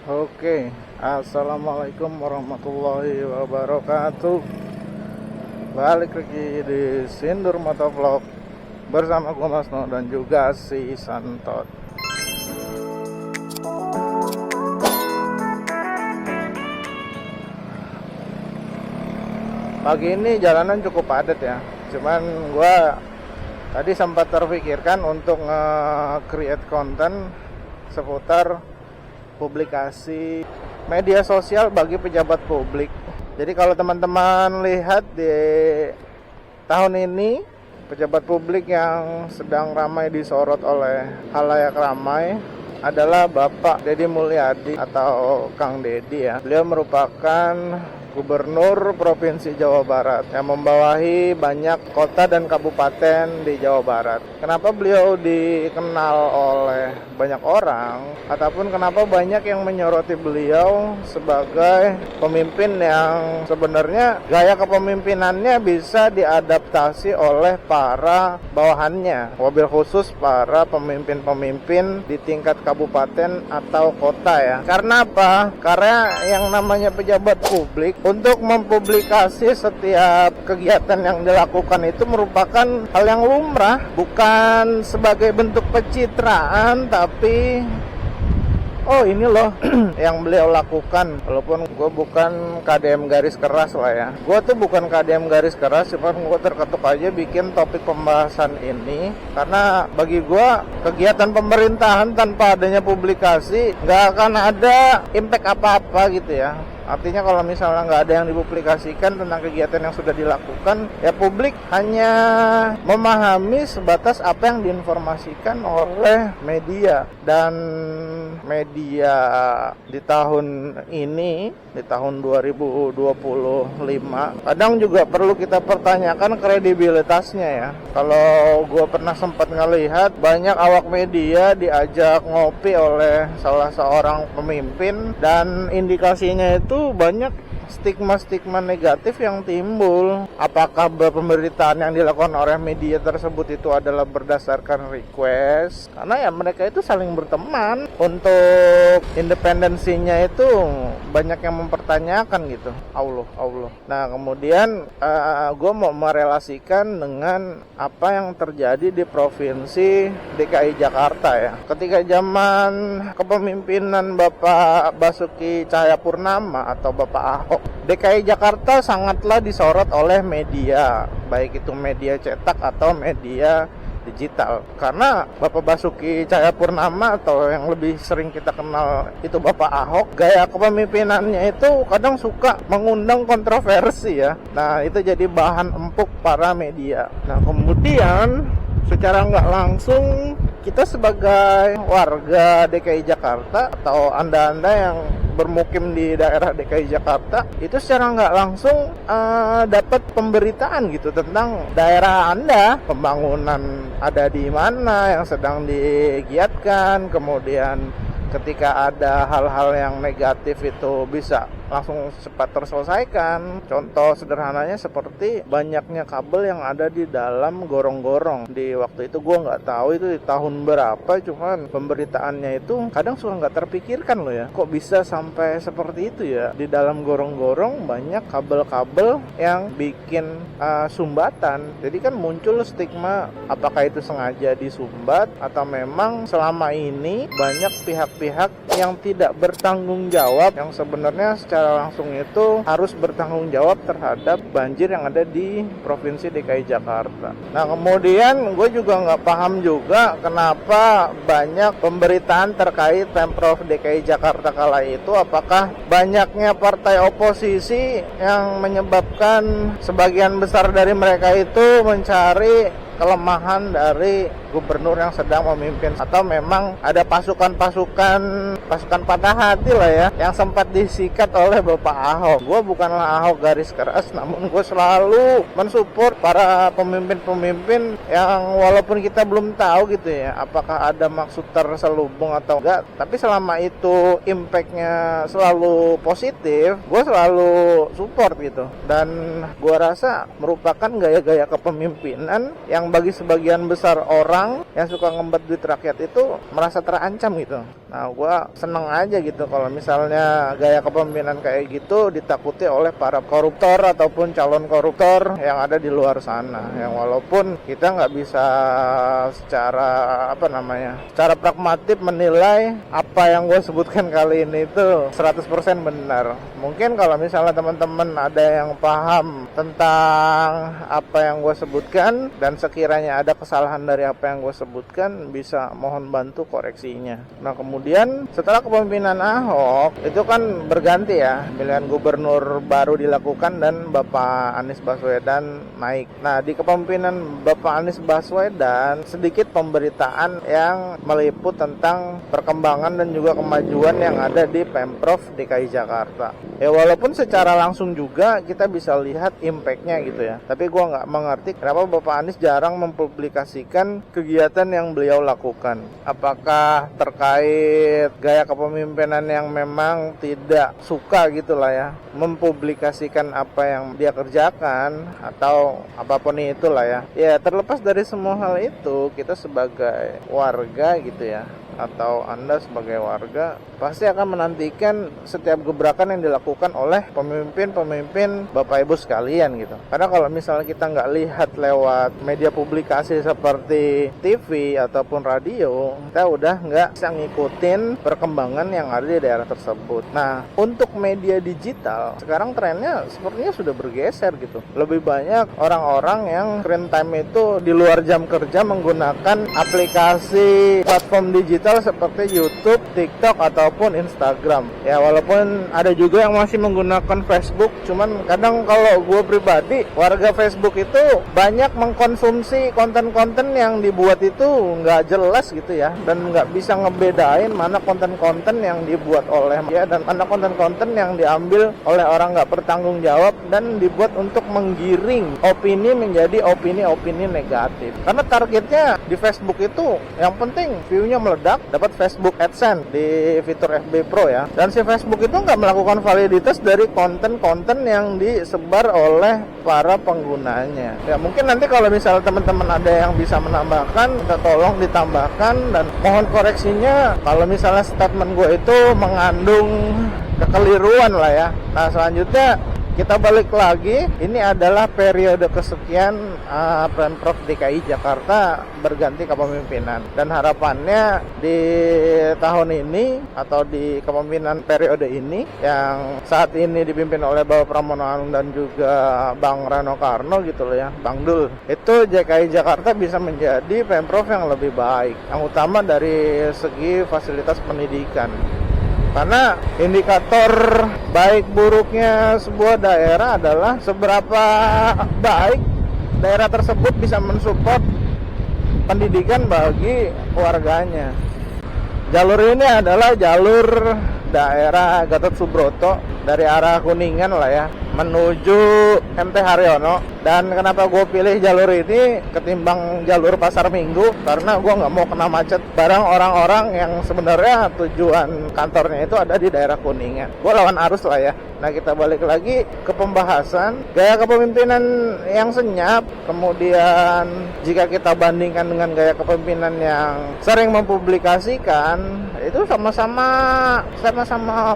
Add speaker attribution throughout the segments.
Speaker 1: Oke, assalamualaikum warahmatullahi wabarakatuh. Balik lagi di Sindur Motovlog bersama gue Mas No dan juga si Santot. Pagi ini jalanan cukup padat ya. Cuman gue tadi sempat terpikirkan untuk nge-create konten seputar publikasi media sosial bagi pejabat publik. Jadi kalau teman-teman lihat di tahun ini, pejabat publik yang sedang ramai disorot oleh khalayak ramai adalah Bapak Deddy Mulyadi atau Kang Deddy ya. Beliau merupakan Gubernur Provinsi Jawa Barat yang membawahi banyak kota dan kabupaten di Jawa Barat. Kenapa beliau dikenal oleh banyak orang, ataupun kenapa banyak yang menyoroti beliau sebagai pemimpin yang sebenarnya gaya kepemimpinannya bisa diadaptasi oleh para bawahannya, wabil khusus para pemimpin-pemimpin di tingkat kabupaten atau kota ya. Karena apa? Karena yang namanya pejabat publik untuk mempublikasi setiap kegiatan yang dilakukan itu merupakan hal yang lumrah, bukan sebagai bentuk pencitraan, tapi ini loh yang beliau lakukan. Walaupun gue bukan KDM garis keras lah ya, gue tuh bukan KDM garis keras, cuman gue terketuk aja bikin topik pembahasan ini karena bagi gue kegiatan pemerintahan tanpa adanya publikasi nggak akan ada impact apa-apa gitu ya. Artinya kalau misalnya nggak ada yang dipublikasikan tentang kegiatan yang sudah dilakukan, ya publik hanya memahami sebatas apa yang diinformasikan oleh media. Dan media di tahun ini, di tahun 2025, kadang juga perlu kita pertanyakan kredibilitasnya ya. Kalau gue pernah sempat ngelihat banyak awak media diajak ngopi oleh salah seorang pemimpin, dan indikasinya itu banyak stigma-stigma negatif yang timbul. Apakah pemberitaan yang dilakukan oleh media tersebut itu adalah berdasarkan request? Karena ya mereka itu saling berteman. Untuk independensinya itu banyak yang mempertanyakan gitu. Allah. Nah kemudian gue mau merelasikan dengan apa yang terjadi di provinsi DKI Jakarta ya. Ketika zaman kepemimpinan Bapak Basuki Cahayapurnama atau Bapak Ahok, DKI Jakarta sangatlah disorot oleh media, baik itu media cetak atau media digital. Karena Bapak Basuki Cahayapurnama atau yang lebih sering kita kenal itu Bapak Ahok, gaya kepemimpinannya itu kadang suka mengundang kontroversi ya. Nah itu jadi bahan empuk para media. Nah kemudian secara nggak langsung kita sebagai warga DKI Jakarta atau anda-anda yang bermukim di daerah DKI Jakarta itu secara nggak langsung dapat pemberitaan gitu tentang daerah anda, pembangunan ada di mana yang sedang digiatkan, kemudian ketika ada hal-hal yang negatif itu bisa langsung cepat terselesaikan. Contoh sederhananya seperti banyaknya kabel yang ada di dalam gorong-gorong. Di waktu itu gue nggak tahu itu di tahun berapa, cuman pemberitaannya itu kadang suka nggak terpikirkan loh ya. Kok bisa sampai seperti itu ya? Di dalam gorong-gorong banyak kabel-kabel yang bikin sumbatan. Jadi kan muncul stigma apakah itu sengaja disumbat atau memang selama ini banyak pihak-pihak yang tidak bertanggung jawab, yang sebenarnya secara langsung itu harus bertanggung jawab terhadap banjir yang ada di Provinsi DKI Jakarta. Nah kemudian gue juga nggak paham juga kenapa banyak pemberitaan terkait Pemprov DKI Jakarta kala itu, apakah banyaknya partai oposisi yang menyebabkan sebagian besar dari mereka itu mencari kelemahan dari gubernur yang sedang memimpin, atau memang ada pasukan patah hati lah ya yang sempat disikat oleh Bapak Ahok. Gue bukanlah Ahok garis keras, namun gue selalu mensupport para pemimpin-pemimpin yang walaupun kita belum tahu gitu ya apakah ada maksud terselubung atau enggak, tapi selama itu impactnya selalu positif, gue selalu support gitu. Dan gue rasa merupakan gaya-gaya kepemimpinan yang yang bagi sebagian besar orang yang suka ngembat duit rakyat itu merasa terancam gitu. Nah, gue seneng aja gitu kalau misalnya gaya kepemimpinan kayak gitu ditakuti oleh para koruptor ataupun calon koruptor yang ada di luar sana. Yang walaupun kita nggak bisa secara pragmatik menilai apa yang gue sebutkan kali ini itu 100% benar. Mungkin kalau misalnya teman-teman ada yang paham tentang apa yang gue sebutkan dan sekiranya ada kesalahan dari apa yang gue sebutkan, bisa mohon bantu koreksinya. Nah, kemudian setelah kepemimpinan Ahok itu kan berganti ya, pemilihan gubernur baru dilakukan dan Bapak Anies Baswedan naik. Nah, di kepemimpinan Bapak Anies Baswedan sedikit pemberitaan yang meliput tentang perkembangan dan juga kemajuan yang ada di Pemprov DKI Jakarta. Ya walaupun secara langsung juga kita bisa lihat impact-nya gitu ya. Tapi gue nggak mengerti kenapa Bapak Anies jarang mempublikasikan kegiatan yang beliau lakukan. Apakah terkait gaya kepemimpinan yang memang tidak suka gitu lah ya, mempublikasikan apa yang dia kerjakan atau apapun itulah ya. Ya terlepas dari semua hal itu, kita sebagai warga gitu ya, atau Anda sebagai warga pasti akan menantikan setiap gebrakan yang dilakukan oleh pemimpin-pemimpin Bapak Ibu sekalian gitu. Karena kalau misalnya kita nggak lihat lewat media publikasi seperti TV ataupun radio, kita udah nggak bisa ngikutin perkembangan yang ada di daerah tersebut. Nah, untuk media digital sekarang trennya sepertinya sudah bergeser gitu. Lebih banyak orang-orang yang screen time itu di luar jam kerja menggunakan aplikasi platform digital seperti YouTube, TikTok ataupun Instagram. Ya walaupun ada juga yang masih menggunakan Facebook, cuman kadang kalau gue pribadi, warga Facebook itu banyak mengkonsumsi konten-konten yang dibuat itu nggak jelas gitu ya, dan nggak bisa ngebedain mana konten-konten yang dibuat oleh dia dan mana konten-konten yang diambil oleh orang nggak bertanggung jawab dan dibuat untuk menggiring opini menjadi opini-opini negatif. Karena targetnya di Facebook itu yang penting view-nya meledak, dapat Facebook AdSense di fitur FB Pro ya. Dan si Facebook itu nggak melakukan validitas dari konten-konten yang disebar oleh para penggunanya. Ya mungkin nanti kalau misalnya teman-teman ada yang bisa menambahkan, kita tolong ditambahkan dan mohon koreksinya kalau misalnya statement gue itu mengandung kekeliruan lah ya. Nah selanjutnya kita balik lagi, ini adalah periode kesekian Pemprov DKI Jakarta berganti kepemimpinan. Dan harapannya di tahun ini atau di kepemimpinan periode ini yang saat ini dipimpin oleh Bapak Pramono Anung dan juga Bang Rano Karno gitu loh ya, Bang Dul. Itu DKI Jakarta bisa menjadi Pemprov yang lebih baik, yang utama dari segi fasilitas pendidikan. Karena indikator baik buruknya sebuah daerah adalah seberapa baik daerah tersebut bisa mensupport pendidikan bagi warganya. Jalur ini adalah jalur daerah Gatot Subroto dari arah Kuningan lah ya menuju MT Haryono. Dan kenapa gue pilih jalur ini ketimbang jalur Pasar Minggu, karena gue nggak mau kena macet bareng orang-orang yang sebenarnya tujuan kantornya itu ada di daerah Kuningan. Gue lawan arus lah ya. Nah kita balik lagi ke pembahasan gaya kepemimpinan yang senyap, kemudian jika kita bandingkan dengan gaya kepemimpinan yang sering mempublikasikan, itu sama-sama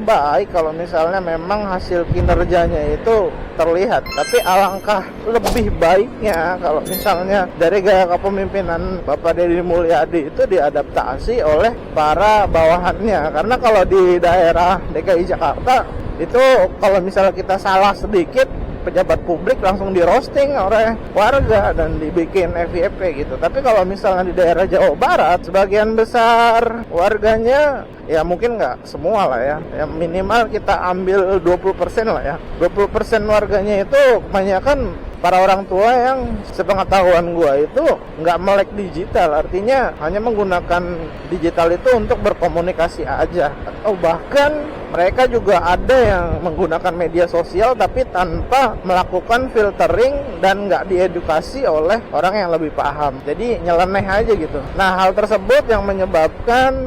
Speaker 1: baik kalau misalnya memang hasil kinerjanya itu terlihat. Tapi alangkah lebih baiknya kalau misalnya dari gaya kepemimpinan Bapak Deddy Mulyadi itu diadaptasi oleh para bawahannya. Karena kalau di daerah DKI Jakarta itu kalau misalnya kita salah sedikit, pejabat publik langsung di roasting oleh warga dan dibikin FYP gitu. Tapi kalau misalnya di daerah Jawa Barat, sebagian besar warganya, ya mungkin nggak semua lah ya, ya minimal kita ambil 20% lah ya. 20% warganya itu kebanyakan para orang tua yang sepengetahuan gua itu nggak melek digital, artinya hanya menggunakan digital itu untuk berkomunikasi aja, atau bahkan mereka juga ada yang menggunakan media sosial tapi tanpa melakukan filtering dan nggak diedukasi oleh orang yang lebih paham, jadi nyeleneh aja gitu. Nah hal tersebut yang menyebabkan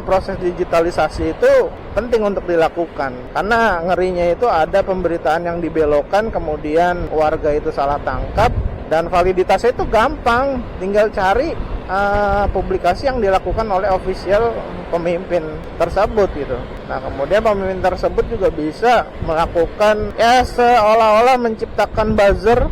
Speaker 1: proses digitalisasi itu penting untuk dilakukan, karena ngerinya itu ada pemberitaan yang dibelokkan, kemudian warga itu salah tangkap Dan validitasnya itu gampang, tinggal cari publikasi yang dilakukan oleh official pemimpin tersebut gitu. Nah, kemudian pemimpin tersebut juga bisa melakukan ya seolah-olah menciptakan buzzer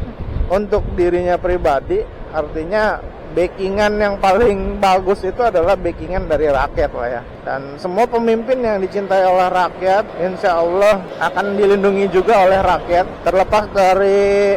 Speaker 1: untuk dirinya pribadi. Artinya backingan yang paling bagus itu adalah backingan dari rakyat lah ya. Dan semua pemimpin yang dicintai oleh rakyat insya Allah akan dilindungi juga oleh rakyat. Terlepas dari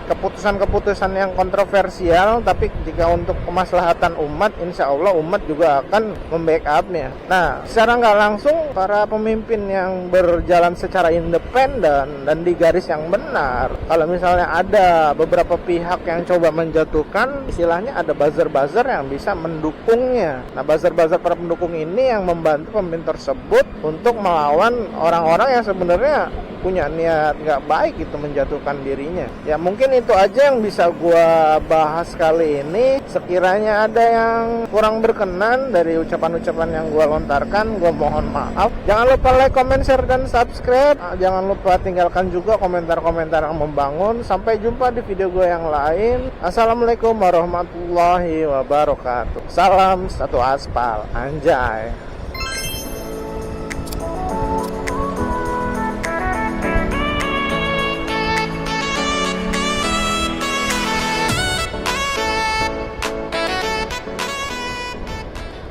Speaker 1: keputusan-keputusan yang kontroversial, tapi jika untuk kemaslahatan umat, insya Allah umat juga akan membackupnya. Nah, secara nggak langsung para pemimpin yang berjalan secara independen dan di garis yang benar, kalau misalnya ada beberapa pihak yang coba menjatuhkan, istilahnya ada buzzer-buzzer yang bisa mendukungnya. Nah, buzzer-buzzer para pendukung ini yang membantu pemimpin tersebut untuk melawan orang-orang yang sebenarnya punya niat nggak baik itu menjatuhkan dirinya. Ya mungkin itu aja yang bisa gua bahas kali ini. Sekiranya ada yang kurang berkenan dari ucapan-ucapan yang gua lontarkan, gua mohon maaf. Jangan lupa like, comment, share, dan subscribe. Jangan lupa tinggalkan juga komentar-komentar yang membangun. Sampai jumpa di video gua yang lain. Assalamualaikum warahmatullahi wabarakatuh. Salam satu aspal, anjay.